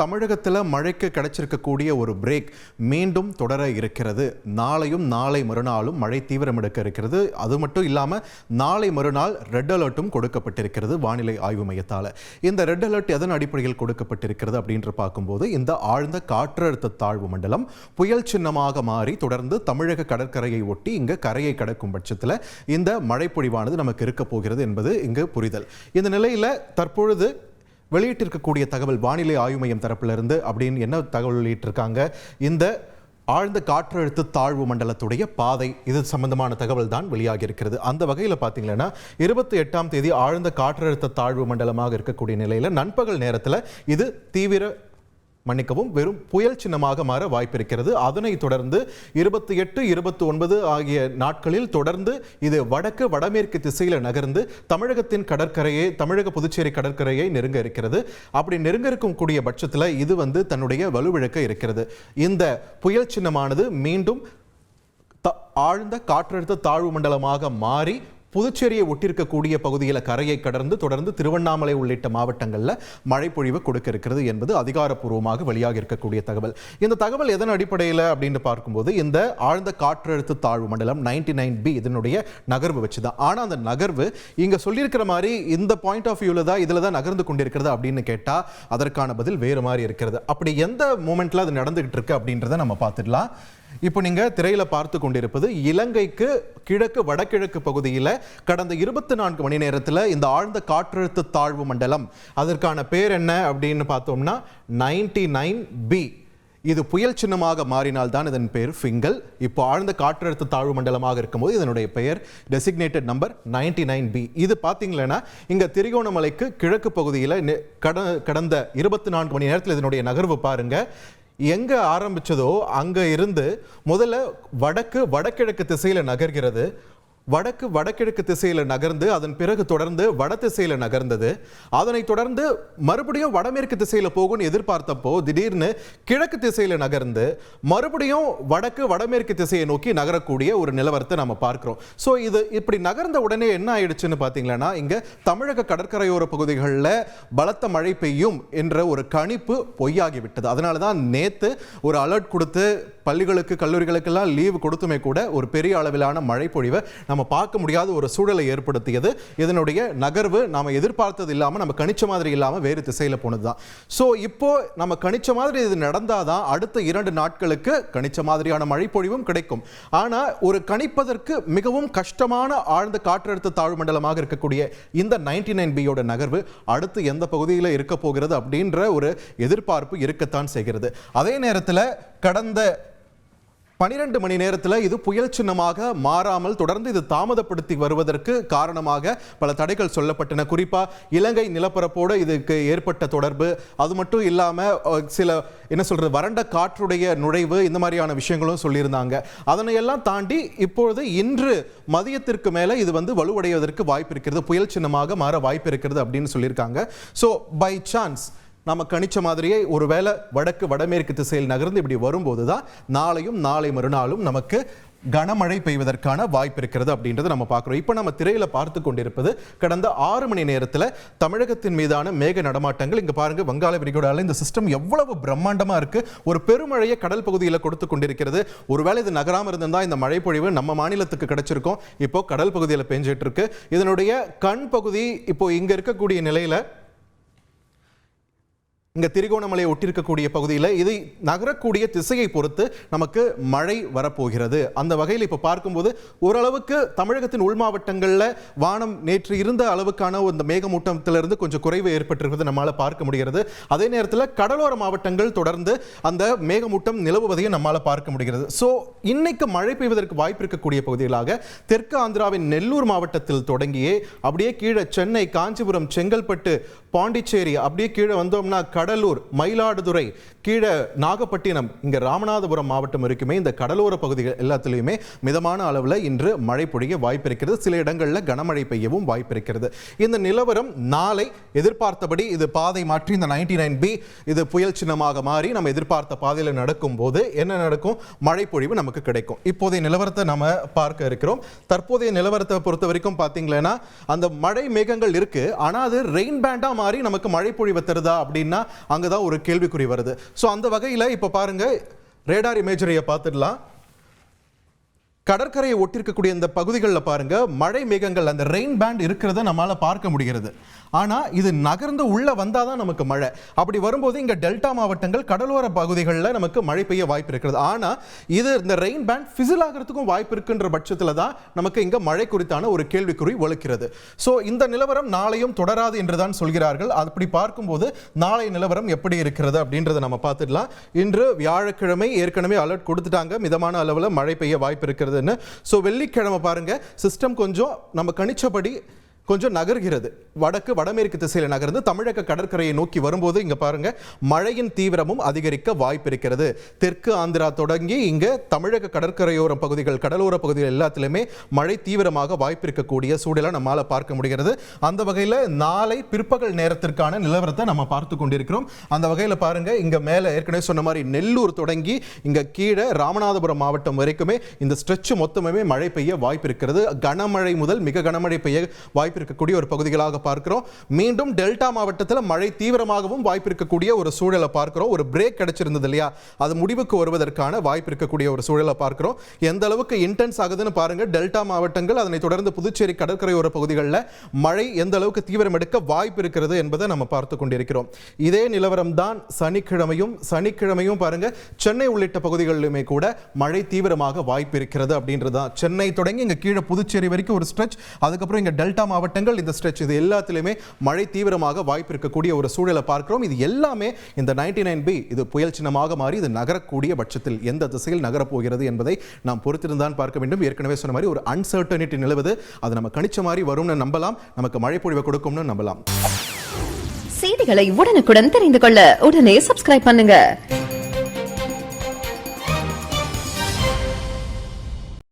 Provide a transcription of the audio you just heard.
தமிழகத்தில் மழைக்கு கிடைச்சிருக்கக்கூடிய ஒரு பிரேக் மீண்டும் தொடர இருக்கிறது. நாளையும் நாளை மறுநாளும் மழை தீவிரமெடுக்க இருக்கிறது. அது மட்டும் இல்லாமல் நாளை மறுநாள் ரெட் அலர்ட்டும் கொடுக்கப்பட்டிருக்கிறது வானிலை ஆய்வு மையத்தால். இந்த ரெட் அலர்ட் எதன் அடிப்படையில் கொடுக்கப்பட்டிருக்கிறது அப்படின்ற பார்க்கும்போது, இந்த ஆழ்ந்த காற்றழுத்த தாழ்வு மண்டலம் புயல் சின்னமாக மாறி தொடர்ந்து தமிழக கடற்கரையை ஒட்டி இங்கு கரையை கடக்கும் பட்சத்தில் இந்த மழைப்பொழிவானது நமக்கு இருக்க போகிறது என்பது இங்கு புரிதல். இந்த நிலையில் தற்பொழுது வெளியிட்டிருக்கக்கூடிய தகவல் வானிலை ஆய்வு மையம் தரப்பிலிருந்து அப்படின்னு என்ன தகவல் வெளியிட்டிருக்காங்க, இந்த ஆழ்ந்த காற்றழுத்த தாழ்வு மண்டலத்துடைய பாதை இது சம்பந்தமான தகவல் தான் வெளியாகி இருக்கிறது. அந்த வகையில் பார்த்தீங்கன்னா 28ஆம் தேதி ஆழ்ந்த காற்றழுத்த தாழ்வு மண்டலமாக இருக்கக்கூடிய நிலையில் நண்பகல் நேரத்தில் இது வெறும் புயல் சின்னமாக மாற வாய்ப்பிருக்கிறது. அதனைத் தொடர்ந்து 28, 29 ஆகிய நாட்களில் தொடர்ந்து இது வடமேற்கு திசையில் நகர்ந்து தமிழகத்தின் கடற்கரையை, தமிழக புதுச்சேரி கடற்கரையை நெருங்க இருக்கிறது. அப்படி நெருங்க இருக்கக்கூடிய பட்சத்தில் இது தன்னுடைய வலுவிழக்க இருக்கிறது. இந்த புயல் சின்னமானது மீண்டும் ஆழ்ந்த காற்றழுத்த தாழ்வு மண்டலமாக மாறி புதுச்சேரியை ஒட்டியிருக்கக்கூடிய பகுதியில் கரையை கடந்து தொடர்ந்து திருவண்ணாமலை உள்ளிட்ட மாவட்டங்களில் மழை பொழிவு கொடுக்க இருக்கிறது என்பது அதிகாரப்பூர்வமாக வெளியாக இருக்கக்கூடிய தகவல். இந்த தகவல் எதன் அடிப்படையில் அப்படின்னு பார்க்கும்போது, இந்த ஆழ்ந்த காற்றழுத்த தாழ்வு மண்டலம் 99B இதனுடைய நகர்வு வச்சுதான். ஆனால் அந்த நகர்வு இங்கே சொல்லியிருக்கிற மாதிரி இந்த பாயிண்ட் ஆஃப் வியூவில் தான் இதில் தான் நகர்ந்து கொண்டிருக்கிறது அப்படின்னு கேட்டால் அதற்கான பதில் வேறு மாதிரி இருக்கிறது. அப்படி எந்த மூமெண்ட்டில் அது நடந்துகிட்டு இருக்கு அப்படின்றத நம்ம பார்த்துடலாம். இப்போ நீங்க திரையில பார்த்து கொண்டிருப்பது இலங்கைக்கு கிழக்கு வடகிழக்கு பகுதியில் கடந்த 24 மணி நேரத்தில் இந்த ஆழ்ந்த காற்றழுத்த தாழ்வு மண்டலம், அதற்கான பேர் என்ன அப்படின்னு பார்த்தோம்னா 99B. இது புயல் சின்னமாக மாறினால் தான் இதன் பெயர் ஃபிங்கல். இப்போ ஆழ்ந்த காற்றழுத்த தாழ்வு மண்டலமாக இருக்கும்போது இதனுடைய பெயர் டெசிக்னேட்டட் நம்பர் 99B. இது பார்த்தீங்கன்னா இங்க திரிகோணமலைக்கு கிழக்கு பகுதியில் கடந்த 24 மணி நேரத்தில் இதனுடைய நகர்வு பாருங்க. எங்க ஆரம்பிச்சதோ அங்க இருந்து முதல்ல வடகிழக்கு திசையில நகர்கிறது. வடகிழக்கு திசையில நகர்ந்து அதன் பிறகு தொடர்ந்து வட திசையில நகர்ந்தது. அதனை தொடர்ந்து மறுபடியும் வடமேற்கு திசையில போகும்னு எதிர்பார்த்தப்போ திடீர்னு கிழக்கு திசையில நகர்ந்து மறுபடியும் வடமேற்கு திசையை நோக்கி நகரக்கூடிய ஒரு நிலவரத்தை நம்ம பார்க்கிறோம். ஸோ இது இப்படி நகர்ந்த உடனே என்ன ஆயிடுச்சுன்னு பார்த்தீங்கன்னா, இங்க தமிழக கடற்கரையோர பகுதிகளில் பலத்த மழை பெய்யும் என்ற ஒரு கணிப்பு பொய்யாகிவிட்டது. அதனால தான் நேத்து ஒரு அலர்ட் கொடுத்து பள்ளிகளுக்கு கல்லூரிகளுக்கெல்லாம் லீவு கொடுத்துமே கூட ஒரு பெரிய அளவிலான மழை பொழிவை நம்ம பார்க்க முடியாத ஒரு சூழலை ஏற்படுத்தியது. இதனுடைய நகர்வு நாம எதிர்பார்த்தது இல்லாமல், நம்ம கணிச்ச மாதிரி இல்லாமல் வேறு திசையில் போனதுதான். ஸோ இப்போ நம்ம கணிச்ச மாதிரி இது நடந்தாதான் அடுத்த 2 நாட்களுக்கு கணிச்ச மாதிரியான மழை பொழிவும் கிடைக்கும். ஆனா ஒரு கணிப்பதற்கு மிகவும் கஷ்டமான ஆழ்ந்த காற்றழுத்த தாழ்வு மண்டலமாக இருக்கக்கூடிய இந்த 99B நகர்வு அடுத்து எந்த பகுதியில் இருக்க போகிறது அப்படின்ற ஒரு எதிர்பார்ப்பு இருக்கத்தான் செய்கிறது. அதே நேரத்தில் கடந்த 12 மணி நேரத்தில் இது புயல் சின்னமாக மாறாமல் தொடர்ந்து இது தாமதப்படுத்தி வருவதற்கு காரணமாக பல தடைகள் சொல்லப்பட்டன. குறிப்பாக இலங்கை நிலப்பரப்போடு இதுக்கு ஏற்பட்ட தொடர்பு, அது மட்டும் இல்லாமல் சில வறண்ட காற்றுடைய நுழைவு, இந்த மாதிரியான விஷயங்களும் சொல்லியிருந்தாங்க. அதனையெல்லாம் தாண்டி இப்பொழுது இன்று மதியத்திற்கு மேலே இது வலுவடைவதற்கு வாய்ப்பு இருக்கிறது, புயல் சின்னமாக மாற வாய்ப்பு இருக்கிறது அப்படின்னு சொல்லியிருக்காங்க. ஸோ பை சான்ஸ் நம்ம கணிச்ச மாதிரியே ஒருவேளை வடமேற்கு திசையில் நகர்ந்து இப்படி வரும்போது தான் நாளையும் நாளை மறுநாளும் நமக்கு கனமழை பெய்வதற்கான வாய்ப்பு இருக்கிறது அப்படின்றத நம்ம பார்க்குறோம். இப்போ நம்ம திரையில பார்த்து கொண்டிருப்பது கடந்த 6 மணி நேரத்தில் தமிழகத்தின் மீதான மேக நடமாட்டங்கள். இங்க பாருங்க, வங்காள விரிகுடாவில் இந்த சிஸ்டம் எவ்வளவு பிரம்மாண்டமா இருக்கு. ஒரு பெருமழையை கடல் பகுதியில் கொடுத்து கொண்டிருக்கிறது. ஒருவேளை இது நகராம இருந்தா இந்த மழை பொழிவு நம்ம மாநிலத்துக்கு கிடைச்சிருக்கும். இப்போ கடல் பகுதியில் பெஞ்சிட்டு இருக்கு. இதனுடைய கண் பகுதி இப்போ இங்க இருக்கக்கூடிய நிலையில இங்க திரிகோணமலையை ஒட்டியிருக்கக்கூடிய பகுதியில் இது நகரக்கூடிய திசையை பொறுத்து நமக்கு மழை வரப்போகிறது. அந்த வகையில் இப்போ பார்க்கும்போது ஓரளவுக்கு தமிழகத்தின் உள் மாவட்டங்களில் வானம் நேற்று இருந்த அளவுக்கான இந்த மேகமூட்டத்திலிருந்து கொஞ்சம் குறைவு ஏற்பட்டிருக்கிறது நம்மளால பார்க்க முடிகிறது. அதே நேரத்தில் கடலோர மாவட்டங்கள் தொடர்ந்து அந்த மேகமூட்டம் நிலவுவதையும் நம்மளால பார்க்க முடிகிறது. ஸோ இன்னைக்கு மழை பெய்வதற்கு வாய்ப்பு இருக்கக்கூடிய பகுதிகளாக தெற்கு ஆந்திராவின் நெல்லூர் மாவட்டத்தில் தொடங்கியே அப்படியே கீழே சென்னை, காஞ்சிபுரம், செங்கல்பட்டு, பாண்டிச்சேரி, அப்படியே கீழே வந்தோம்னா கடலூர், மயிலாடுதுறை, கீழே நாகப்பட்டினம், இங்க ராமநாதபுரம் மாவட்டம் இருக்குமே இந்த கடலோர பகுதிகள் எல்லாத்திலையுமே மிதமான அளவில் இன்று மழை பொழிய வாய்ப்பு இருக்கிறது. சில இடங்களில் கனமழை பெய்யவும் வாய்ப்பு இருக்கிறது. இந்த நிலவரம் நாளை எதிர்பார்த்தபடி இது பாதை மாற்றி இந்த 99B இது புயல் சின்னமாக மாறி நம்ம எதிர்பார்த்த பாதையில் நடக்கும் போது என்ன நடக்கும்? மழை பொழிவு நமக்கு கிடைக்கும். இப்போதைய நிலவரத்தை நம்ம பார்க்க இருக்கிறோம். தற்போதைய நிலவரத்தை பொறுத்த வரைக்கும் பார்த்தீங்கன்னா அந்த மழை மேகங்கள் இருக்கு, ஆனால் அது ரெயின் பேண்டா மாறி நமக்கு மழை பொழிவு தருதா அப்படின்னா அங்கதான் ஒரு கேள்விக்குறி வருது. ஸோ அந்த வகையில் இப்போ பாருங்க, ரேடார் இமேஜரியை பார்த்துடலாம். கடற்கரையை ஒட்டிருக்கக்கூடிய இந்த பகுதிகளில் பாருங்க, மழை மேகங்கள் அந்த ரெயின் பேண்ட் இருக்கிறத நம்மளால பார்க்க முடிகிறது. ஆனா இது நகர்ந்து உள்ள வந்தாதான் நமக்கு மழை. அப்படி வரும்போது இங்க டெல்டா மாவட்டங்கள், கடலோர பகுதிகளில் நமக்கு மழை பெய்ய வாய்ப்பு இருக்கிறது. ஆனா இது இந்த ரெயின் பேண்ட் ஃபிசில் ஆகிறதுக்கும் வாய்ப்பு இருக்குன்ற பட்சத்தில் தான் நமக்கு இங்க மழை குறித்தான ஒரு கேள்விக்குறி வலுக்கிறது. ஸோ இந்த நிலவரம் நாளையும் தொடராது என்றுதான் சொல்கிறார்கள். அப்படி பார்க்கும்போது நாளை நிலவரம் எப்படி இருக்கிறது அப்படின்றத நம்ம பார்த்துடலாம். இன்று வியாழக்கிழமை ஏற்கனவே அலர்ட் கொடுத்துட்டாங்க, மிதமான அளவில் மழை பெய்ய வாய்ப்பு இருக்கிறது. சோ வெள்ளிக்கிழமை பாருங்க, சிஸ்டம் கொஞ்சம் நம்ம கணிச்சபடி கொஞ்சம் நகர்கிறது, வடமேற்கு திசையில் நகர்ந்து தமிழக கடற்கரையை நோக்கி வரும்போது இங்க பாருங்க மழையின் தீவிரமும் அதிகரிக்க வாய்ப்பு இருக்கிறது. தெற்கு ஆந்திரா தொடங்கி இங்க தமிழக கடற்கரையோர பகுதிகள், கடலோர பகுதிகள் எல்லாத்திலுமே மழை தீவிரமாக வாய்ப்பு இருக்கக்கூடிய சூழலை நம்மால பார்க்க முடிகிறது. அந்த வகையில் நாளை பிற்பகல் நேரத்திற்கான நிலவரத்தை நம்ம பார்த்து கொண்டிருக்கிறோம். அந்த வகையில் பாருங்க, இங்க மேல ஏற்கனவே சொன்ன மாதிரி நெல்லூர் தொடங்கி இங்க கீழே ராமநாதபுரம் மாவட்டம் வரைக்குமே இந்த ஸ்ட்ரெச் மொத்தமே மழை பெய்ய வாய்ப்பு இருக்கிறது. கனமழை முதல் மிக கனமழை பெய்ய வாய்ப்பு இருக்கக்கூடிய ஒரு பகுதிகளாக பார்க்கிறோம். மீண்டும் டெல்டா மாவட்டத்தில் மழை தீவிரமாகவும் வாய்ப்பு இருக்கக்கூடிய ஒரு சூழலை பார்க்கிறோம். ஒரு பிரேக் கிடைச்சிருந்தது இல்லையா, அது முடிவுக்கு வருவதற்கான வாய்ப்பு இருக்கக்கூடிய ஒரு சூழலை பார்க்கிறோம். எந்த அளவுக்கு இன்டென்ஸ் ஆகுதுன்னு பாருங்க. டெல்டா மாவட்டங்கள், அதனை தொடர்ந்து புதுச்சேரி கடற்கரையோர பகுதிகளில் மழை எந்த அளவுக்கு தீவிரம் எடுக்க வாய்ப்பு இருக்கிறது என்பதை நம்ம பார்த்து கொண்டிருக்கிறோம். இதே நிலவரம் தான் சனிக்கிழமையும் பாருங்க, சென்னை உள்ளிட்ட பகுதிகளிலுமே கூட மழை தீவிரமாக வாய்ப்பு இருக்கிறது அப்படின்றதுதான். சென்னை தொடங்கி இங்க கீழே புதுச்சேரி வரைக்கும் ஒரு ஸ்ட்ரெச், அதுக்கப்புறம் இங்க டெல்டா மாவட்டங்கள் இந்த ஸ்ட்ரெச், இது எல்லாத்திலுமே மழை தீவிரமாக வாய்ப்பு இருக்கக்கூடிய ஒரு சூழலை பார்க்கிறோம். இது எல்லாமே இந்த 99B இது புயல் சின்னமாக மாறி இது நகரக்கூடிய பட்சத்தில் எந்த திசையில் நகரப்போகிறது என்பதை நாம் பொறுத்திருந்தான் பார்க்க வேண்டும். ஏற்கனவே சொன்ன மாதிரி ஒரு அன்சர்டனிட்டி நிலவுது, அது நம்ம கணிச்ச மாதிரி வரும்னு நம்பலாம், நமக்கு மழை பொழிவை கொடுக்கும்னு நம்பலாம். செய்திகளை உடனுக்குடன் தெரிந்து கொள்ள உடனே சப்ஸ்கிரைப் பண்ணுங்க.